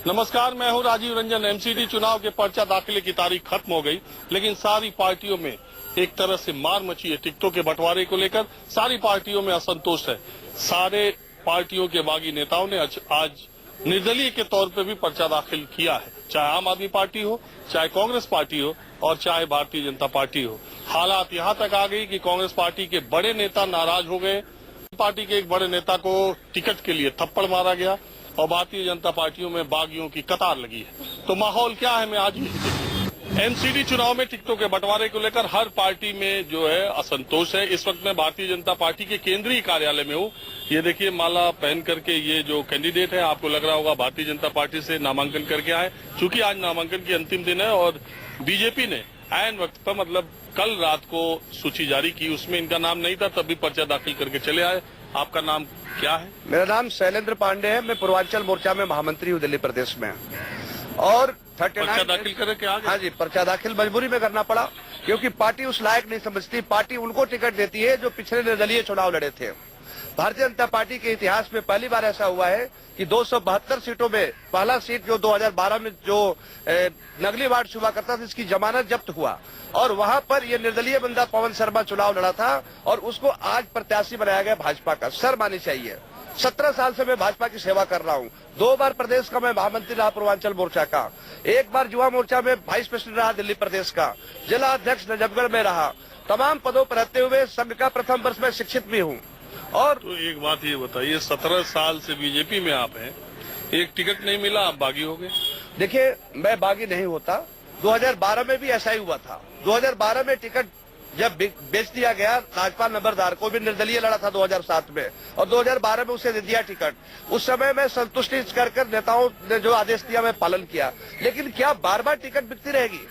नमस्कार, मैं हूं राजीव रंजन। एमसीडी चुनाव के पर्चा दाखिले की तारीख खत्म हो गई, लेकिन सारी पार्टियों में एक तरह से मार मची है। टिकटों के बंटवारे को लेकर सारी पार्टियों में असंतोष है। सारे पार्टियों के बागी नेताओं ने आज निर्दलीय के तौर पर भी पर्चा दाखिल किया है, चाहे आम आदमी पार्टी हो, चाहे कांग्रेस पार्टी हो और चाहे भारतीय जनता पार्टी हो। हालात यहाँ तक आ गई कि कांग्रेस पार्टी के बड़े नेता नाराज हो गए। पार्टी के एक बड़े नेता को टिकट के लिए थप्पड़ मारा गया और भारतीय जनता पार्टियों में बागियों की कतार लगी है। तो माहौल क्या है, मैं आज एमसीडी चुनाव में टिकटों के बंटवारे को लेकर हर पार्टी में जो है असंतोष है। इस वक्त मैं भारतीय जनता पार्टी के केंद्रीय कार्यालय में हूँ। ये देखिए, माला पहन करके ये जो कैंडिडेट है, आपको लग रहा होगा भारतीय जनता पार्टी से नामांकन करके आए। चूंकि आज नामांकन की अंतिम दिन है और बीजेपी ने ऐन वक्त पर, मतलब कल रात को सूची जारी की, उसमें इनका नाम नहीं था, तब भी पर्चा दाखिल करके चले आए। आपका नाम क्या है? मेरा नाम शैलेंद्र पांडे है। मैं पूर्वांचल मोर्चा में महामंत्री हूँ दिल्ली प्रदेश में। और पर्चा दाखिल करके आ गए? हाँ जी, पर्चा दाखिल मजबूरी में करना पड़ा, क्योंकि पार्टी उस लायक नहीं समझती। पार्टी उनको टिकट देती है जो पिछले निर्दलीय चुनाव लड़े थे। भारतीय जनता पार्टी के इतिहास में पहली बार ऐसा हुआ है कि 272 सीटों में पहला सीट जो 2012 में जो नगली वार्ड हुआ करता था, इसकी जमानत जब्त हुआ और वहां पर ये निर्दलीय बंदा पवन शर्मा चुनाव लड़ा था और उसको आज प्रत्याशी बनाया गया भाजपा का। शर्म आनी चाहिए। 17 साल से मैं भाजपा की सेवा कर रहा हूं। 2 बार प्रदेश का मैं महामंत्री रहा पूर्वांचल मोर्चा का, 1 बार युवा मोर्चा में वाइस प्रेसिडेंट रहा दिल्ली प्रदेश का, जिला अध्यक्ष नजफगढ़ में रहा। तमाम पदों पर रहते हुए संघ का प्रथम वर्ष में शिक्षित भी हूँ। और तो एक बात ये बताइए, 17 साल से बीजेपी में आप हैं, एक टिकट नहीं मिला, आप बागी हो गए? देखिए, मैं बागी नहीं होता। 2012 में भी ऐसा ही हुआ था। 2012 में टिकट जब बेच दिया गया, राजपाल नंबरदार को भी निर्दलीय लड़ा था 2007 में, और 2012 में उसे दे दिया टिकट। उस समय मैं संतुष्टि कर नेताओं ने जो आदेश दिया मैं पालन किया। लेकिन क्या बार बार टिकट बिकती रहेगी?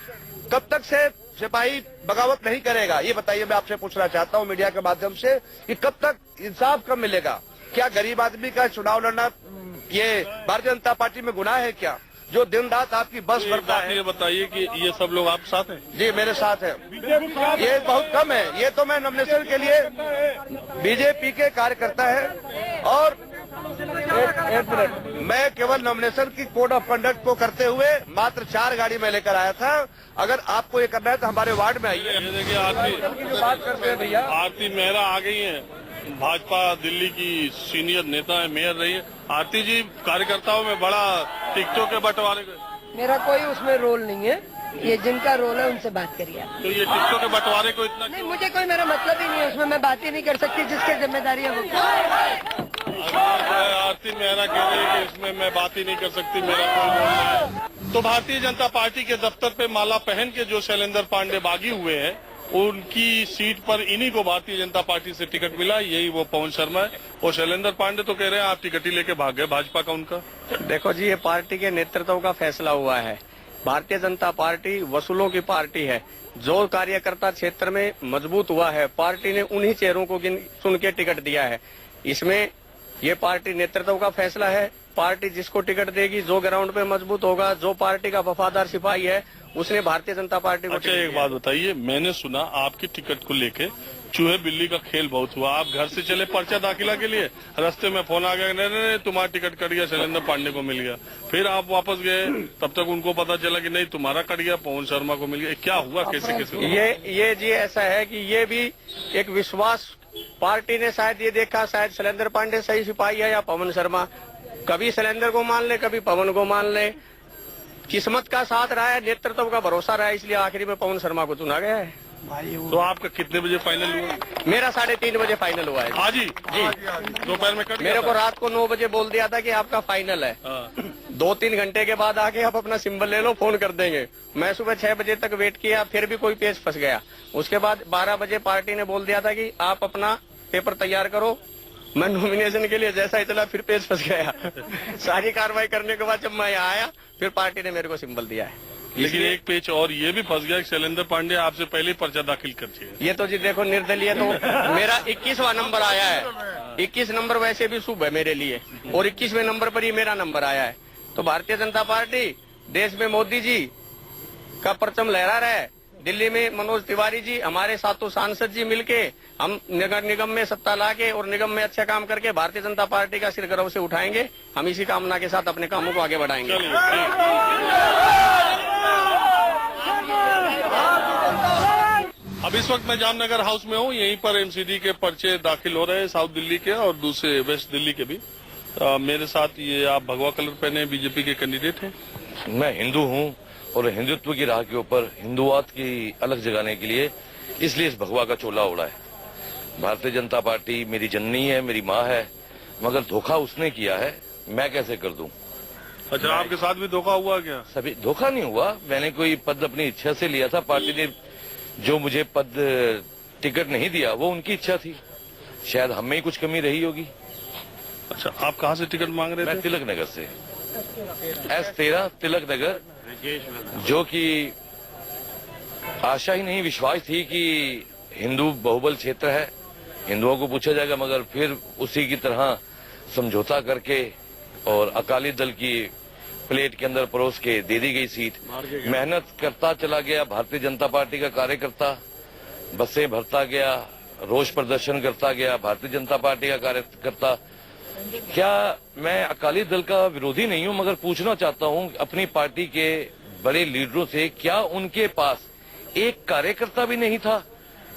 कब तक से सिपाही बगावत नहीं करेगा? ये बताइए। मैं आपसे पूछना चाहता हूँ मीडिया के माध्यम से कि कब तक इंसाफ कब मिलेगा? क्या गरीब आदमी का चुनाव लड़ना ये भारतीय जनता पार्टी में गुनाह है क्या, जो दिन रात आपकी बस भरता है? ये बताइए कि ये सब लोग आप साथ हैं? जी, मेरे साथ है। ये बहुत कम है। ये तो मैं नॉमिनेशन के लिए बीजेपी के कार्यकर्ता है और एक मिनट, मैं केवल नॉमिनेशन की कोड ऑफ कंडक्ट को करते हुए मात्र 4 गाड़ी में लेकर आया था। अगर आपको ये करना है तो हमारे वार्ड में आइए। देखिए, बात करते हैं भैया। आरती मेहरा आ गई है, भाजपा दिल्ली की सीनियर नेता है, मेयर रही है। आरती जी, कार्यकर्ताओं में बड़ा टिकटों के बंटवारे को मेरा कोई उसमें रोल नहीं है। ये जिनका रोल है उनसे बात करिए। तो ये टिकटों के बंटवारे को इतना नहीं, मुझे कोई मेरा मतलब ही नहीं है उसमें। मैं बात ही नहीं कर सकती, जिसकी जिम्मेदारी है वो। आरती मेहरा कह रही है कि इसमें मैं बात ही नहीं कर सकती, मेरा कोई रोल नहीं है। तो भारतीय जनता पार्टी के दफ्तर पे माला पहन के जो शैलेंद्र पांडे बागी हुए हैं, उनकी सीट पर इन्हीं को भारतीय जनता पार्टी से टिकट मिला। यही वो पवन शर्मा है। और शैलेंद्र पांडे तो कह रहे हैं आप टिकट ही लेके भाग गए भाजपा का उनका। देखो जी, ये पार्टी के नेतृत्व का फैसला हुआ है। भारतीय जनता पार्टी वसूलों की पार्टी है। जो कार्यकर्ता क्षेत्र में मजबूत हुआ है, पार्टी ने उन्हीं चेहरों को सुन के टिकट दिया है। इसमें ये पार्टी नेतृत्व का फैसला है। पार्टी जिसको टिकट देगी, जो ग्राउंड पे मजबूत होगा, जो पार्टी का वफादार सिपाही है, उसने भारतीय जनता पार्टी को। अच्छा, एक बात बताइए, मैंने सुना आपकी टिकट को लेके चूहे बिल्ली का खेल बहुत हुआ। आप घर से चले पर्चा दाखिला के लिए, रास्ते में फोन आ गया, नहीं तुम्हारा टिकट कट गया, शैलेंद्र पांडे को मिल गया। फिर आप वापस गए, तब तक उनको पता चला कि नहीं तुम्हारा कट गया, पवन शर्मा को मिल गया। क्या हुआ, कैसे कैसे? ये जी ऐसा है कि ये भी एक विश्वास, पार्टी ने शायद ये देखा, शायद शैलेंद्र पांडे सही सिपाही है या पवन शर्मा। कभी शैलेंद्र को मान ले, कभी पवन को मान ले। किस्मत का साथ रहा है, नेतृत्व का भरोसा रहा है, इसलिए आखिरी में पवन शर्मा को चुना गया है। तो आपका कितने बजे फाइनल हुआ? मेरा 3:30 बजे फाइनल हुआ है। आज ही? जी, दोपहर में कट? मेरे को रात को 9 बजे बोल दिया था कि आपका फाइनल है। 2-3 घंटे के बाद आके आप अपना सिंबल ले लो, फोन कर देंगे। मैं सुबह 6 बजे तक वेट किया, फिर भी कोई पेज फंस गया। उसके बाद 12 बजे पार्टी ने बोल दिया था कि आप अपना पेपर तैयार करो। मैं नॉमिनेशन के लिए जैसा ही चला, फिर पेज फंस गया। सारी कार्रवाई करने के बाद जब मैं यहाँ आया, फिर पार्टी ने मेरे को सिंबल दिया है। लेकिन एक पेज और ये भी फंस गया, शैलेंद्र पांडे आपसे पहले पर्चा दाखिल कर दिया। ये तो जी देखो, निर्दलीय तो मेरा 21वां नंबर आया है। 21 नंबर वैसे भी शुभ है मेरे लिए, और 21वें नंबर पर ही मेरा नंबर आया है। तो भारतीय जनता पार्टी देश में मोदी जी का परचम लहरा रहा है, दिल्ली में मनोज तिवारी जी, हमारे सातों सांसद जी मिलके हम नगर निगम में सत्ता लाके और निगम में अच्छा काम करके भारतीय जनता पार्टी का सिर गर्व से उठाएंगे। हम इसी कामना के साथ अपने कामों को आगे बढ़ाएंगे। अब इस वक्त मैं जामनगर हाउस में हूँ। यहीं पर एमसीडी के पर्चे दाखिल हो रहे हैं, साउथ दिल्ली के और दूसरे वेस्ट दिल्ली के भी। मेरे साथ ये आप भगवा कलर पहने बीजेपी के कैंडिडेट हैं। मैं हिंदू हूँ और हिंदुत्व की राह के ऊपर हिंदुवाद की अलग जगाने के लिए इसलिए इस भगवा का चोला ओढ़ा है। भारतीय जनता पार्टी मेरी जननी है, मेरी माँ है, मगर धोखा उसने किया है, मैं कैसे कर दूं? अच्छा, आपके साथ भी धोखा हुआ क्या? सभी धोखा नहीं हुआ, मैंने कोई पद अपनी इच्छा से लिया था। पार्टी ने जो मुझे पद टिकट नहीं दिया वो उनकी इच्छा थी, शायद हम में ही कुछ कमी रही होगी। अच्छा, आप कहाँ से टिकट मांग रहे थे? मैं तिलक नगर से, S13 तिलक नगर, जो कि आशा ही नहीं विश्वास थी कि हिंदू बहुबल क्षेत्र है, हिंदुओं को पूछा जाएगा, मगर फिर उसी की तरह समझौता करके और अकाली दल की प्लेट के अंदर परोस के दे दी गई सीट। मेहनत करता चला गया, भारतीय जनता पार्टी का कार्यकर्ता, बसें भरता गया, रोष प्रदर्शन करता गया, भारतीय जनता पार्टी का कार्यकर्ता। क्या मैं अकाली दल का विरोधी नहीं हूं, मगर पूछना चाहता हूं अपनी पार्टी के बड़े लीडरों से, क्या उनके पास एक कार्यकर्ता भी नहीं था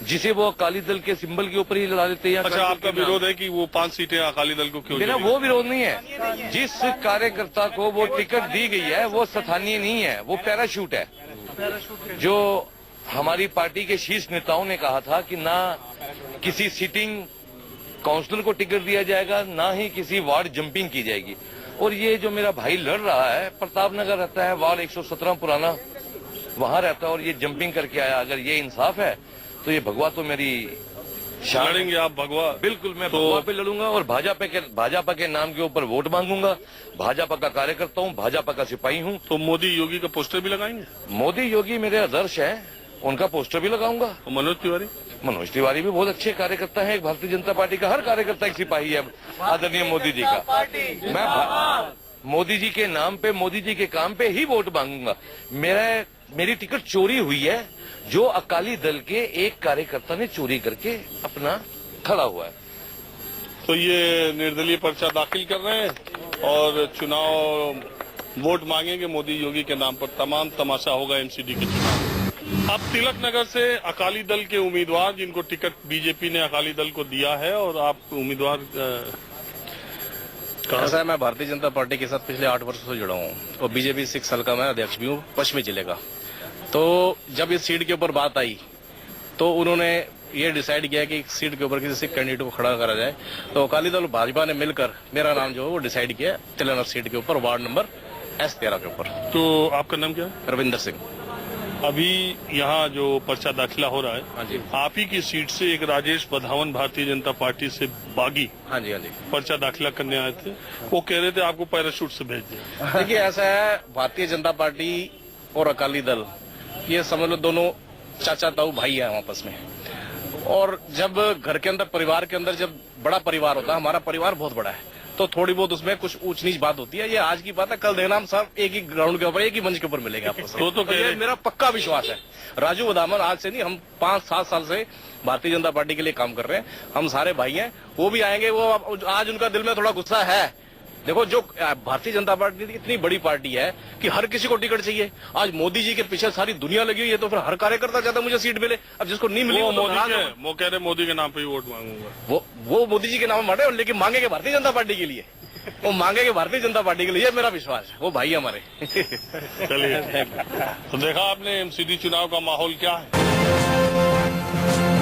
जिसे वो अकाली दल के सिंबल के ऊपर ही लड़ा लेते हैं? अच्छा, आपका विरोध है कि वो 5 सीटें अकाली दल को क्यों? मेरा वो विरोध नहीं है, जिस कार्यकर्ता को वो टिकट दी गई है वो स्थानीय नहीं है, वो पैराशूट है। जो हमारी पार्टी के शीर्ष नेताओं ने कहा था कि ना किसी सिटिंग काउंसिलर को टिकट दिया जाएगा, ना ही किसी वार्ड जंपिंग की जाएगी। और ये जो मेरा भाई लड़ रहा है, प्रताप नगर रहता है, वार्ड 117 पुराना, वहां रहता है और ये जंपिंग करके आया। अगर ये इंसाफ है तो ये भगवा तो मेरी लड़ेंगे आप भगवा? बिल्कुल, मैं भगवा पे लड़ूंगा और भाजपा के नाम के ऊपर वोट मांगूंगा। भाजपा का कार्यकर्ता हूँ, भाजपा का सिपाही हूँ। तो मोदी योगी का पोस्टर भी लगाएंगे? मोदी योगी मेरे आदर्श हैं, उनका पोस्टर भी लगाऊंगा। मनोज तिवारी? मनोज तिवारी भी बहुत अच्छे कार्यकर्ता हैं। भारतीय जनता पार्टी का हर कार्यकर्ता एक सिपाही है आदरणीय मोदी जी का। मैं मोदी जी के नाम पे, मोदी जी के काम पे ही वोट मांगूंगा। मेरी टिकट चोरी हुई है, जो अकाली दल के एक कार्यकर्ता ने चोरी करके अपना खड़ा हुआ है। तो ये निर्दलीय पर्चा दाखिल कर रहे हैं और चुनाव वोट मांगेंगे मोदी योगी के नाम पर। तमाम तमाशा होगा एमसीडी के चुनाव। अब तिलक नगर से अकाली दल के उम्मीदवार, जिनको टिकट बीजेपी ने अकाली दल को दिया है, और आप उम्मीदवार ऐसा है, मैं भारतीय जनता पार्टी के साथ पिछले 8 वर्षों से जुड़ा हूँ और बीजेपी 6 साल का मैं अध्यक्ष भी हूँ पश्चिमी जिले का। तो जब इस सीट के ऊपर बात आई तो उन्होंने ये डिसाइड किया कि सीट के ऊपर किसी सिख कैंडिडेट को खड़ा करा जाए। तो अकाली दल भाजपा ने मिलकर मेरा नाम जो है वो डिसाइड किया तिलक नगर सीट के ऊपर, वार्ड नंबर S13 के ऊपर। तो आपका नाम क्या है? रविंदर सिंह। अभी यहाँ जो पर्चा दाखिला हो रहा है, हाँ जी, आप ही की सीट से एक राजेश बधावन भारतीय जनता पार्टी से बागी हाँ जी, हाँ जी, पर्चा दाखिला करने आए थे। वो कह रहे थे आपको पैराशूट से भेज दिया। देखिए ऐसा है, भारतीय जनता पार्टी और अकाली दल ये समझ लो दोनों चाचा ताऊ भाई है आपस में। और जब घर के अंदर, परिवार के अंदर जब बड़ा परिवार होता है, हमारा परिवार बहुत बड़ा है, तो थोड़ी बहुत उसमें कुछ ऊंच नीच बात होती है। ये आज की बात है, कल देखना हम सब एक ही ग्राउंड के ऊपर, एक ही मंच के ऊपर मिलेंगे आपस में। तो ये मेरा पक्का विश्वास है। राजू बदामन आज से नहीं, हम 5-7 साल से भारतीय जनता पार्टी के लिए काम कर रहे हैं। हम सारे भाई हैं, वो भी आएंगे। वो आज उनका दिल में थोड़ा गुस्सा है। देखो, जो भारतीय जनता पार्टी इतनी बड़ी पार्टी है कि हर किसी को टिकट चाहिए। आज मोदी जी के पीछे सारी दुनिया लगी हुई है, तो फिर हर कार्यकर्ता चाहता मुझे सीट मिले। अब जिसको नहीं मिली वो कह रहे मोदी के नाम पे ही वोट मांगूंगा। वो मोदी जी के नाम मारे, लेकिन मांगेंगे भारतीय जनता पार्टी के लिए। वो मांगेंगे भारतीय जनता पार्टी के लिए, मेरा विश्वास है। वो भाई हमारे। चलिए, तो देखा आपने एमसीडी चुनाव का माहौल क्या है।